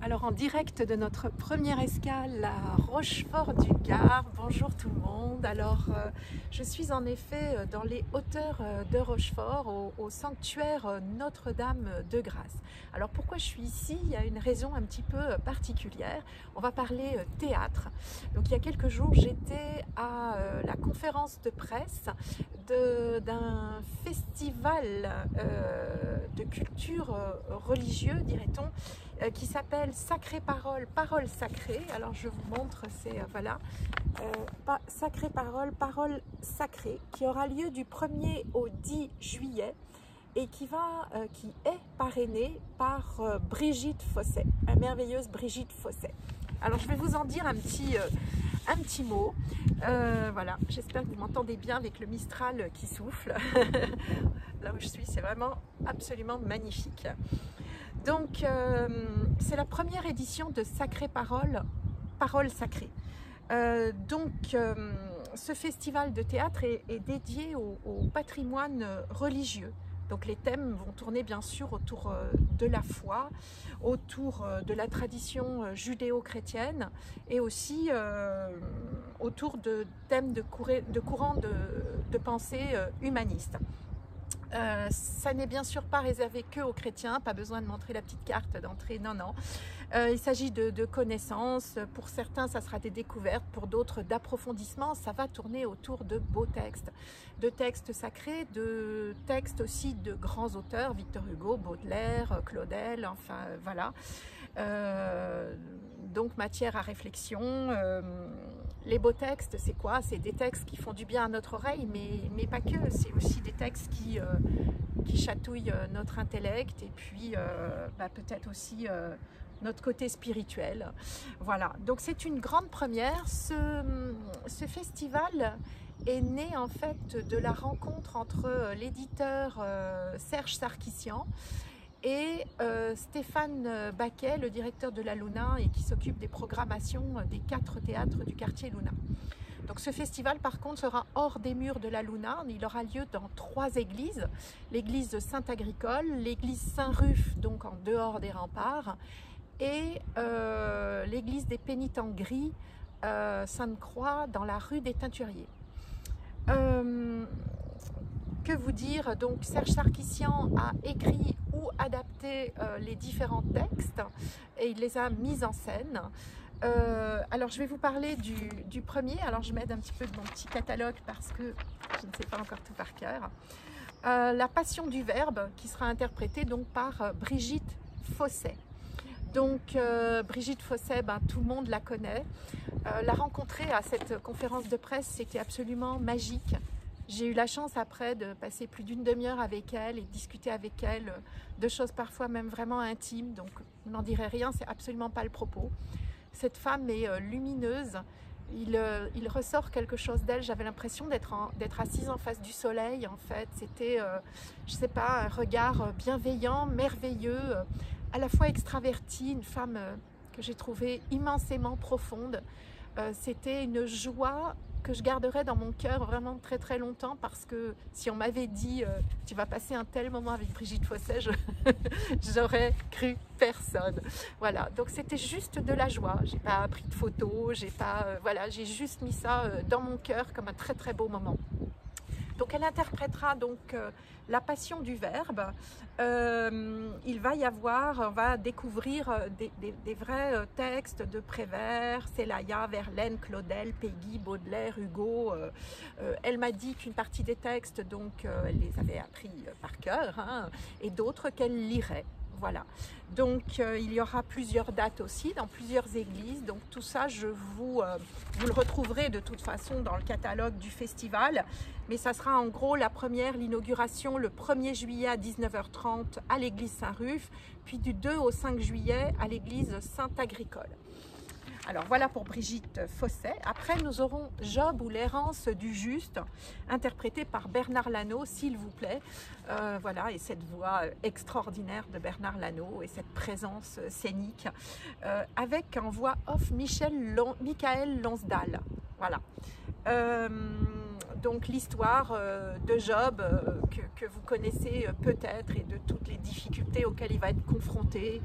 Alors en direct de notre première escale à Rochefort-du-Gard, bonjour tout le monde. Alors je suis en effet dans les hauteurs de Rochefort, au sanctuaire Notre-Dame de Grâce. Alors pourquoi je suis ici? Il y a une raison un petit peu particulière. On va parler théâtre. Donc il y a quelques jours j'étais à la conférence de presse d'un festival de culture religieuse, dirait-on, qui s'appelle Sacrée Parole, Parole Sacrée. Alors je vous montre, c'est voilà, Sacrée Parole, Parole Sacrée, qui aura lieu du 1er au 10 juillet et qui est parrainée par Brigitte Fosset, la merveilleuse Brigitte Fosset. Alors je vais vous en dire un petit mot. Voilà, j'espère que vous m'entendez bien avec le Mistral qui souffle. Là où je suis, c'est vraiment absolument magnifique. Donc, c'est la première édition de Sacrée Parole, Parole Sacrée. Ce festival de théâtre est dédié au patrimoine religieux. Donc les thèmes vont tourner bien sûr autour de la foi, autour de la tradition judéo-chrétienne et aussi autour de thèmes de courants de pensée humanistes. Ça n'est bien sûr pas réservé que aux chrétiens, pas besoin de montrer la petite carte d'entrée, non, non. Il s'agit de connaissances, pour certains ça sera des découvertes, pour d'autres d'approfondissement, ça va tourner autour de beaux textes, de textes sacrés, de textes aussi de grands auteurs, Victor Hugo, Baudelaire, Claudel, enfin voilà. Donc matière à réflexion. Les beaux textes, c'est quoi? C'est des textes qui font du bien à notre oreille, mais pas que. C'est aussi des textes qui chatouillent notre intellect et puis peut-être aussi notre côté spirituel. Voilà, donc c'est une grande première. Ce festival est né en fait de la rencontre entre l'éditeur Serge Sarkissian et Stéphane Baquet, le directeur de la Luna et qui s'occupe des programmations des 4 théâtres du quartier Luna. Donc ce festival par contre sera hors des murs de la Luna, il aura lieu dans 3 églises, l'église de Saint-Agricole, l'église Saint-Ruf, donc en dehors des remparts, et l'église des Pénitents Gris, Sainte-Croix, dans la rue des Teinturiers. Que vous dire, donc Serge Sarkissian a écrit ou adapté les différents textes et il les a mis en scène. Alors je vais vous parler du premier, alors je m'aide un petit peu de mon petit catalogue parce que je ne sais pas encore tout par cœur. La Passion du Verbe qui sera interprétée donc par Brigitte Fosset. Donc Brigitte Fosset, tout le monde la connaît. La rencontrer à cette conférence de presse, c'était absolument magique. J'ai eu la chance après de passer plus d'une demi-heure avec elle et de discuter avec elle de choses parfois même vraiment intimes. Donc je n'en dirai rien, c'est absolument pas le propos. Cette femme est lumineuse, il ressort quelque chose d'elle. J'avais l'impression d'être assise en face du soleil en fait. C'était, je sais pas, un regard bienveillant, merveilleux, à la fois extraverti, une femme que j'ai trouvée immensément profonde. C'était une joie que je garderai dans mon cœur vraiment très très longtemps parce que si on m'avait dit tu vas passer un tel moment avec Brigitte Fosset, j'aurais cru personne. Voilà, donc c'était juste de la joie. J'ai pas pris de photos, j'ai pas voilà, j'ai juste mis ça dans mon cœur comme un très très beau moment. Donc elle interprétera donc la Passion du Verbe. Il va y avoir, on va découvrir des vrais textes de Prévert, Célaïa, Verlaine, Claudel, Péguy, Baudelaire, Hugo. Elle m'a dit qu'une partie des textes, donc elle les avait appris par cœur, hein, et d'autres qu'elle lirait. Voilà, donc il y aura plusieurs dates aussi dans plusieurs églises, donc tout ça vous le retrouverez de toute façon dans le catalogue du festival, mais ça sera en gros la première, l'inauguration le 1er juillet à 19h30 à l'église Saint-Ruf, puis du 2 au 5 juillet à l'église Saint-Agricole. Alors voilà pour Brigitte Fosset. Après nous aurons Job ou l'errance du juste, interprété par Bernard Lano, s'il vous plaît. Voilà, et cette voix extraordinaire de Bernard Lano et cette présence scénique, avec en voix off Michael Lonsdal. Voilà. donc l'histoire de Job que vous connaissez peut-être et de toutes les difficultés auxquelles il va être confronté,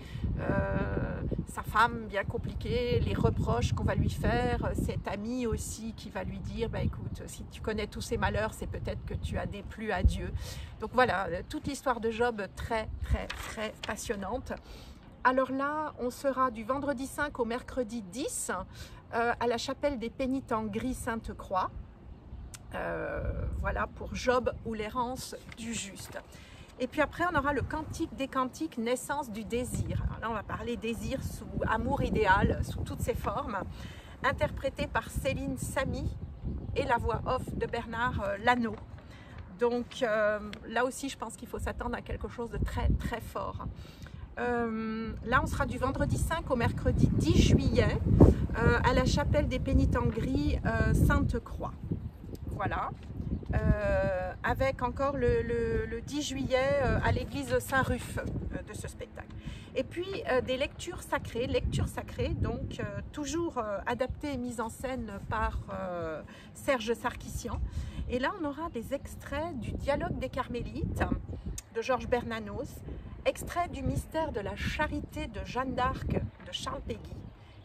sa femme bien compliquée, les reproches qu'on va lui faire, cet ami aussi qui va lui dire bah, écoute, si tu connais tous ces malheurs, c'est peut-être que tu as déplu à Dieu. Donc voilà, toute l'histoire de Job très passionnante. Alors là, on sera du vendredi 5 au mercredi 10 à la chapelle des pénitents gris Sainte-Croix. Voilà pour Job ou l'errance du juste. Et puis après, on aura le cantique des cantiques, naissance du désir. Alors là, on va parler désir sous amour idéal, sous toutes ses formes, interprété par Céline Samy et la voix off de Bernard Lano. Donc là aussi, je pense qu'il faut s'attendre à quelque chose de très fort. Là, on sera du vendredi 5 au mercredi 10 juillet à la chapelle des pénitents gris Sainte-Croix. Voilà. Avec encore le 10 juillet à l'église Saint-Ruf de ce spectacle. Et puis des lectures sacrées, donc toujours adaptées et mises en scène par Serge Sarkissian. Et là, on aura des extraits du Dialogue des Carmélites de Georges Bernanos, extraits du Mystère de la Charité de Jeanne d'Arc de Charles Péguy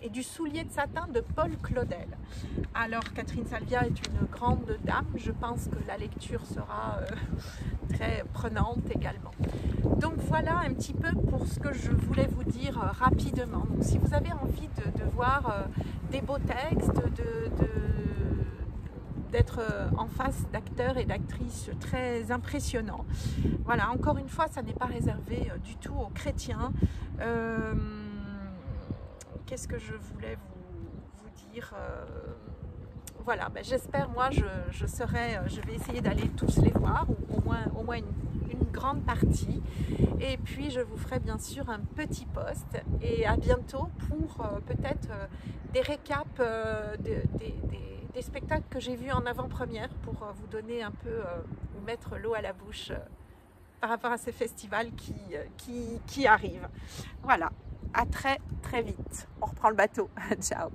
et du Soulier de satin de Paul Claudel. Alors Catherine Salvia est une grande dame, je pense que la lecture sera très prenante également. Donc voilà un petit peu pour ce que je voulais vous dire rapidement. Donc si vous avez envie de voir des beaux textes, d'être en face d'acteurs et d'actrices très impressionnants. Voilà, encore une fois, ça n'est pas réservé du tout aux chrétiens. Qu'est-ce que je voulais vous dire voilà, ben j'espère, moi, je vais essayer d'aller tous les voir, ou au moins une grande partie. Et puis, je vous ferai bien sûr un petit post. Et à bientôt pour peut-être des récaps des spectacles que j'ai vus en avant-première pour vous donner un peu, vous mettre l'eau à la bouche par rapport à ces festivals qui arrivent. Voilà, à très vite. On reprend le bateau. Ciao.